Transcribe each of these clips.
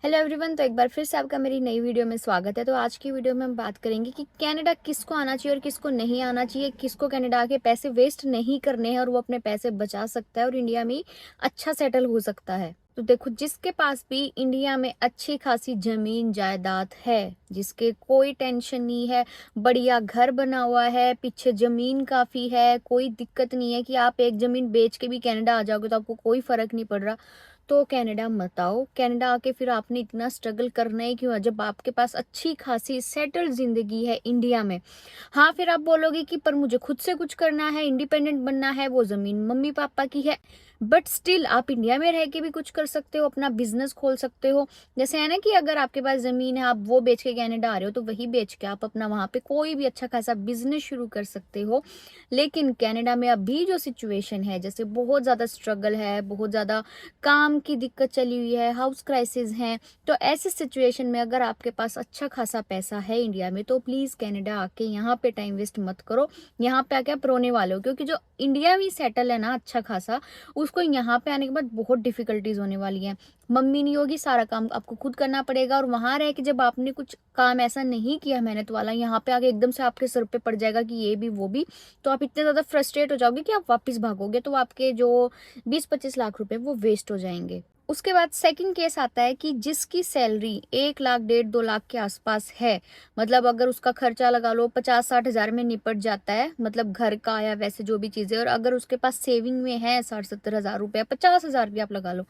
Hello everyone. तो एक बार फिर से आपका मेरी नई वीडियो में स्वागत है। तो आज की वीडियो में हम बात करेंगे कि कनाडा किसको आना चाहिए और किसको नहीं आना चाहिए, किसको कनाडा के पैसे वेस्ट नहीं करने हैं और वो अपने पैसे बचा सकता है और इंडिया में अच्छा सेटल हो सकता है। तो देखो, जिसके पास भी इंडिया में अच्छी खासी जमीन जायदाद है, जिसके कोई टेंशन नहीं है, बढ़िया घर बना हुआ है, पीछे जमीन काफी है, कोई दिक्कत नहीं है कि आप एक जमीन बेच के भी कनाडा आ जाओगे तो आपको कोई फर्क नहीं पड़ रहा, तो कनाडा मत आओ। कनाडा आके फिर आपने इतना स्ट्रगल करना है क्यों जब आपके पास अच्छी खासी सेटल्ड जिंदगी है इंडिया में। हाँ, फिर आप बोलोगे कि पर मुझे खुद से कुछ करना है, इंडिपेंडेंट बनना है, वो जमीन मम्मी पापा की है। बट स्टिल आप इंडिया में रह के भी कुछ कर सकते हो, अपना बिजनेस खोल सकते हो। जैसे है ना कि अगर आपके पास जमीन है, आप वो बेच के कनाडा आ रहे हो, तो वही बेच के आप अपना वहां पे कोई भी अच्छा खासा बिजनेस शुरू कर सकते हो। लेकिन कनाडा में अभी जो सिचुएशन है, जैसे बहुत ज्यादा स्ट्रगल है, बहुत ज्यादा काम की दिक्कत चली हुई है, हाउस क्राइसिस है, तो ऐसी सिचुएशन में अगर आपके पास अच्छा खासा पैसा है इंडिया में, तो प्लीज कनाडा आके यहाँ पे टाइम वेस्ट मत करो। यहाँ पे आके आप रोने वाले हो, क्योंकि जो इंडिया में सेटल है ना अच्छा खासा, उसको यहाँ पे आने के बाद बहुत डिफिकल्टीज होने वाली है। मम्मी नहीं होगी, सारा काम आपको खुद करना पड़ेगा, और वहां रह के जब आपने कुछ काम ऐसा नहीं किया मेहनत वाला, यहाँ पे आके एकदम से आपके सर पे पड़ जाएगा कि ये भी वो भी, तो आप इतने ज्यादा फ्रस्ट्रेट हो जाओगे कि आप वापस भागोगे, तो आपके जो 20-25 लाख रुपए वो वेस्ट हो जाएंगे। उसके बाद सेकंड केस आता है कि जिसकी सैलरी 1 लाख 1.5-2 लाख के आसपास है, मतलब अगर उसका खर्चा लगा लो 50-60 हजार में निपट जाता है, मतलब घर का या वैसे जो भी चीजें, और अगर उसके पास सेविंग में है 60-70 हजार रुपया, 50 हजार भी आप लगा लो,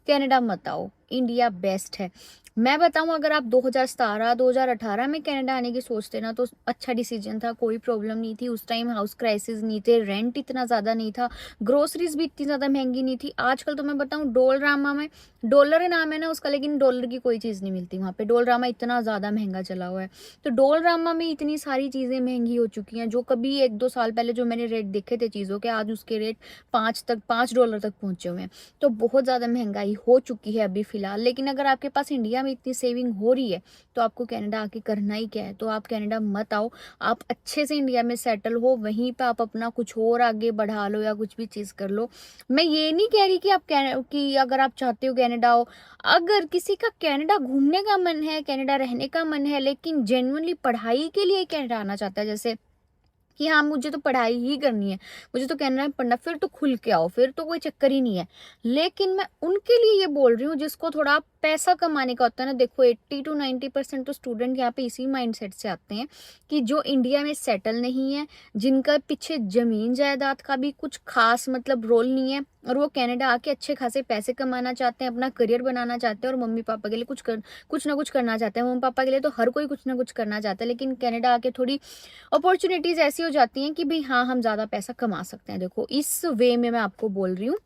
कनाडा मत आओ, इंडिया बेस्ट है। मैं बताऊं, अगर आप 2017-2018 में कनाडा आने की सोचते ना, तो अच्छा डिसीजन था, कोई प्रॉब्लम नहीं थी उस टाइम, हाउस क्राइसिस नहीं थे, रेंट इतना ज्यादा नहीं था, ग्रोसरीज भी इतनी ज्यादा महंगी नहीं थी। आजकल तो मैं बताऊं, डोलरामा में, डॉलर नाम है ना उसका, लेकिन डॉलर की कोई चीज नहीं मिलती वहां पे। डोलरामा इतना ज्यादा महंगा चला हुआ है, तो डोलरामा में इतनी सारी चीजें महंगी हो चुकी हैं, जो कभी 1-2 साल पहले जो मैंने रेट देखे थे चीजों के, आज उसके रेट 5 डॉलर तक पहुंचे हुए हैं। तो बहुत ज्यादा महंगाई हो चुकी है अभी फिलहाल। लेकिन अगर आपके पास इंडिया में इतनी सेविंग हो रही है, तो आपको कनाडा आके करना ही क्या है, तो आप कनाडा मत आओ। आप अच्छे से इंडिया में सेटल हो, वहीं पे आप अपना कुछ और आगे बढ़ा लो या कुछ भी चीज कर लो। मैं ये नहीं कह रही कि कि अगर आप चाहते हो कनाडा हो, अगर किसी का कनाडा घूमने का मन है, कनाडा रहने का मन है, लेकिन जेन्युइनली पढ़ाई के लिए कनाडा आना चाहता है, जैसे कि हाँ मुझे तो पढ़ाई ही करनी है, मुझे तो कहना है पढ़ना, फिर तो खुल के आओ, फिर तो कोई चक्कर ही नहीं है। लेकिन मैं उनके लिए ये बोल रही हूँ जिसको थोड़ा पैसा कमाने का होता है ना। देखो, 80-90% तो स्टूडेंट यहाँ पे इसी माइंडसेट से आते हैं कि जो इंडिया में सेटल नहीं है, जिनका पीछे जमीन जायदाद का भी कुछ खास मतलब रोल नहीं है, और वो कनाडा आके अच्छे खासे पैसे कमाना चाहते हैं, अपना करियर बनाना चाहते हैं, और मम्मी पापा के लिए कुछ ना कुछ करना चाहते हैं। मम्मी पापा के लिए तो हर कोई कुछ ना कुछ करना चाहता है, लेकिन कनाडा आके थोड़ी अपॉर्चुनिटीज ऐसी हो जाती हैं कि भाई हाँ, हम ज्यादा पैसा कमा सकते हैं। देखो, इस वे में मैं आपको बोल रही हूँ।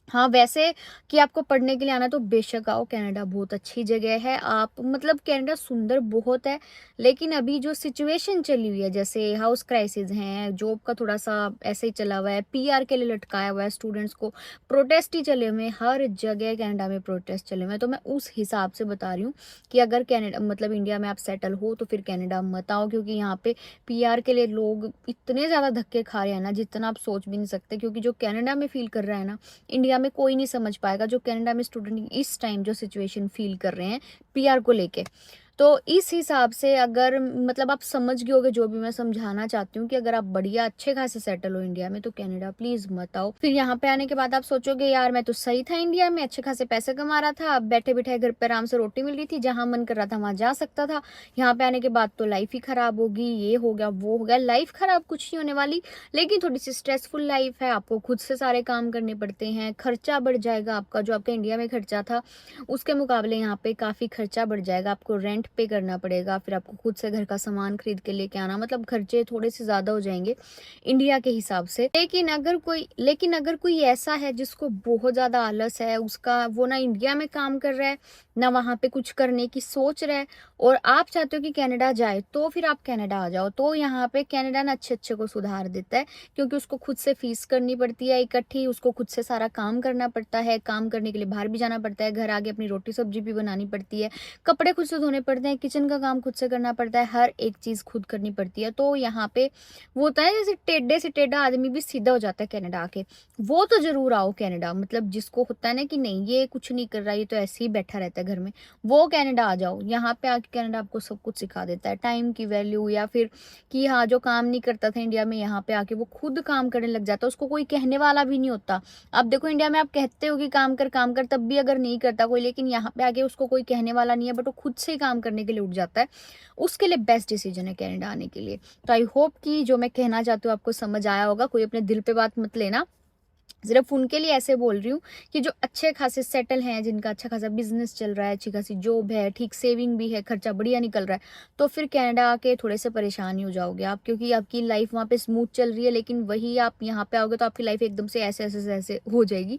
हाँ, वैसे कि आपको पढ़ने के लिए आना, तो बेशक आओ, कनाडा बहुत अच्छी जगह है। आप मतलब कनाडा सुंदर बहुत है, लेकिन अभी जो सिचुएशन चली हुई है, जैसे हाउस क्राइसिस है, जॉब का थोड़ा सा ऐसे ही चला हुआ है, पीआर के लिए लटकाया हुआ है स्टूडेंट्स को, प्रोटेस्ट ही चले हुए हैं, हर जगह कनाडा में प्रोटेस्ट चले हुए हैं। तो मैं उस हिसाब से बता रही हूँ कि अगर कनाडा मतलब इंडिया में आप सेटल हो, तो फिर कनाडा मत आओ, क्योंकि यहाँ पे पीआर के लिए लोग इतने ज्यादा धक्के खा रहे हैं ना, जितना आप सोच भी नहीं सकते। क्योंकि जो कनाडा में फील कर रहा है ना, इंडिया में कोई नहीं समझ पाएगा, जो कनाडा में स्टूडेंट इस टाइम जो सिचुएशन फील कर रहे हैं पीआर को लेके। तो इस हिसाब से अगर मतलब आप समझ गए होगे जो भी मैं समझाना चाहती हूँ, कि अगर आप बढ़िया अच्छे खासे सेटल हो इंडिया में, तो कनाडा प्लीज मत आओ। फिर यहाँ पे आने के बाद आप सोचोगे, यार मैं तो सही था इंडिया में, अच्छे खासे पैसे कमा रहा था, बैठे बैठे घर पे आराम से रोटी मिल रही थी, जहां मन कर रहा था वहां जा सकता था। यहाँ पे आने के बाद तो लाइफ ही खराब होगी, ये हो गया वो हो गया। लाइफ खराब कुछ नहीं होने वाली, लेकिन थोड़ी सी स्ट्रेसफुल लाइफ है, आपको खुद से सारे काम करने पड़ते हैं, खर्चा बढ़ जाएगा आपका, जो आपका इंडिया में खर्चा था उसके मुकाबले यहाँ पे काफी खर्चा बढ़ जाएगा, आपको रेंट पे करना पड़ेगा, फिर आपको खुद से घर का सामान खरीद के लेके आना, मतलब खर्चे थोड़े से ज्यादा हो जाएंगे इंडिया के हिसाब से। लेकिन अगर कोई ऐसा है जिसको बहुत ज्यादा आलस है, उसका वो ना इंडिया में काम कर रहा है, ना वहां पे कुछ करने की सोच रहा है, और आप चाहते हो कि कनाडा जाए, तो फिर आप कनाडा आ जाओ। तो यहाँ पे कनाडा ना अच्छे अच्छे को सुधार देता है, क्योंकि उसको खुद से फीस करनी पड़ती है इकट्ठी, उसको खुद से सारा काम करना पड़ता है, काम करने के लिए बाहर भी जाना पड़ता है, घर आगे अपनी रोटी सब्जी भी बनानी पड़ती है, कपड़े खुद से धोने पड़ते हैं, किचन का काम खुद से करना पड़ता है, हर एक चीज खुद करनी पड़ती है। तो यहाँ पे वो होता है जैसे टेढ़े से टेढ़ा आदमी भी सीधा हो जाता है कनाडा आके। वो तो जरूर आओ कनाडा, मतलब जिसको होता है ना कि नहीं ये कुछ नहीं कर रहा, ये तो ऐसे ही बैठा रहता है घर में, वो कनाडा आ जाओ। यहाँ पे आके कनाडा आपको सब कुछ सिखा देता है, टाइम की वैल्यू, या फिर कि हाँ जो काम नहीं करता था इंडिया में, यहाँ पे आके वो खुद काम करने लग जाता है, उसको कोई कहने वाला भी नहीं होता। अब देखो इंडिया में आप कहते हो कि काम कर, तब भी अगर नहीं करता कोई, लेकिन यहाँ पे आके उसको कोई कहने वाला नहीं है, बट वो खुद से ही काम करने के लिए उठ जाता है। उसके लिए बेस्ट डिसीजन है कनाडा आने के लिए। तो आई होप कि जो मैं कहना चाहती हूँ आपको समझ आया होगा। कोई अपने दिल पे बात मत लेना, सिर्फ उनके लिए ऐसे बोल रही हूँ कि जो अच्छे खासे सेटल हैं, जिनका अच्छा खासा बिजनेस चल रहा है, अच्छी खासी जॉब है, ठीक सेविंग भी है, खर्चा बढ़िया निकल रहा है, तो फिर कनाडा आके थोड़े से परेशान ही हो जाओगे आप, क्योंकि आपकी लाइफ वहाँ पे स्मूथ चल रही है, लेकिन वही आप यहाँ पे आओगे तो आपकी लाइफ एकदम से ऐसे ऐसे ऐसे हो जाएगी।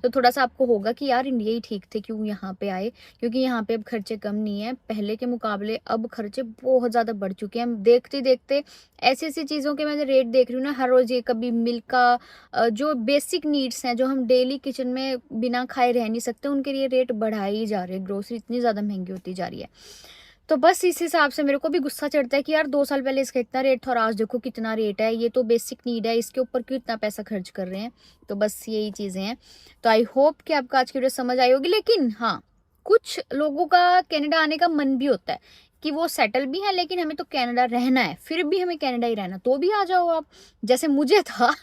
तो थोड़ा सा आपको होगा कि यार इंडिया ही ठीक थे, क्यों यहाँ पे आए, क्योंकि यहाँ पे अब खर्चे कम नहीं है पहले के मुकाबले, अब खर्चे बहुत ज़्यादा बढ़ चुके हैं। देखते देखते ऐसी ऐसी चीज़ों के मैं रेट देख रही हूँ ना हर रोज़, ये कभी मिल्क का जो बेसिक नीड्स हैं, जो हम डेली किचन में बिना खाए रह नहीं सकते, उनके लिए रेट बढ़ाए ही जा रहे हैं। ग्रोसरी इतनी ज़्यादा महंगी होती जा रही है। तो बस इस हिसाब से मेरे को भी गुस्सा चढ़ता है कि यार 2 साल पहले इसका इतना रेट था और आज देखो कितना रेट है। ये तो बेसिक नीड है, इसके ऊपर क्यों इतना पैसा खर्च कर रहे हैं। तो बस यही चीज़ें हैं। तो आई होप कि आपको आज की वीडियो समझ आई होगी। लेकिन हाँ, कुछ लोगों का कनाडा आने का मन भी होता है कि वो सेटल भी है, लेकिन हमें तो कनाडा रहना है, फिर भी हमें कनाडा ही रहना, तो भी आ जाओ आप। जैसे मुझे था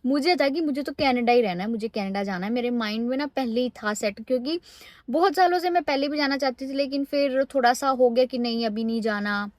मुझे था कि मुझे तो कनाडा ही रहना है, मुझे कनाडा जाना है। मेरे माइंड में ना पहले ही था सेट, क्योंकि बहुत सालों से मैं पहले भी जाना चाहती थी, लेकिन फिर थोड़ा सा हो गया कि नहीं अभी नहीं जाना,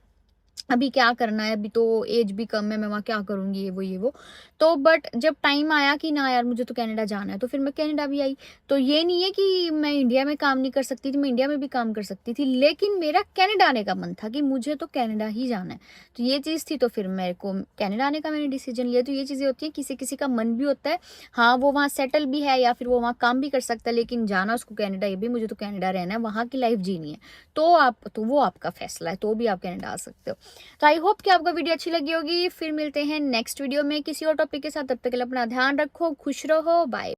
अभी क्या करना है, अभी तो एज भी कम है, मैं वहाँ क्या करूँगी, ये वो। तो बट जब टाइम आया कि ना यार मुझे तो कनाडा जाना है, तो फिर मैं कनाडा भी आई। तो ये नहीं है कि मैं इंडिया में काम नहीं कर सकती थी, मैं इंडिया में भी काम कर सकती थी, लेकिन मेरा कनाडा आने का मन था कि मुझे तो कनाडा ही जाना है। तो ये चीज़ थी, तो फिर मेरे को कनाडा आने का मैंने डिसीजन लिया। तो ये चीज़ें होती हैं, किसी किसी का मन भी होता है, हाँ वो वहाँ सेटल भी है या फिर वो वहाँ काम भी कर सकता है, लेकिन जाना उसको कनाडा, ये भी मुझे तो कनाडा रहना है, वहाँ की लाइफ जीनी है। तो वो आपका फैसला है, तो भी आप कनाडा आ सकते हो। तो आई होप कि आपको वीडियो अच्छी लगी होगी। फिर मिलते हैं नेक्स्ट वीडियो में किसी और टॉपिक के साथ। तब तक के लिए अपना ध्यान रखो, खुश रहो, बाय।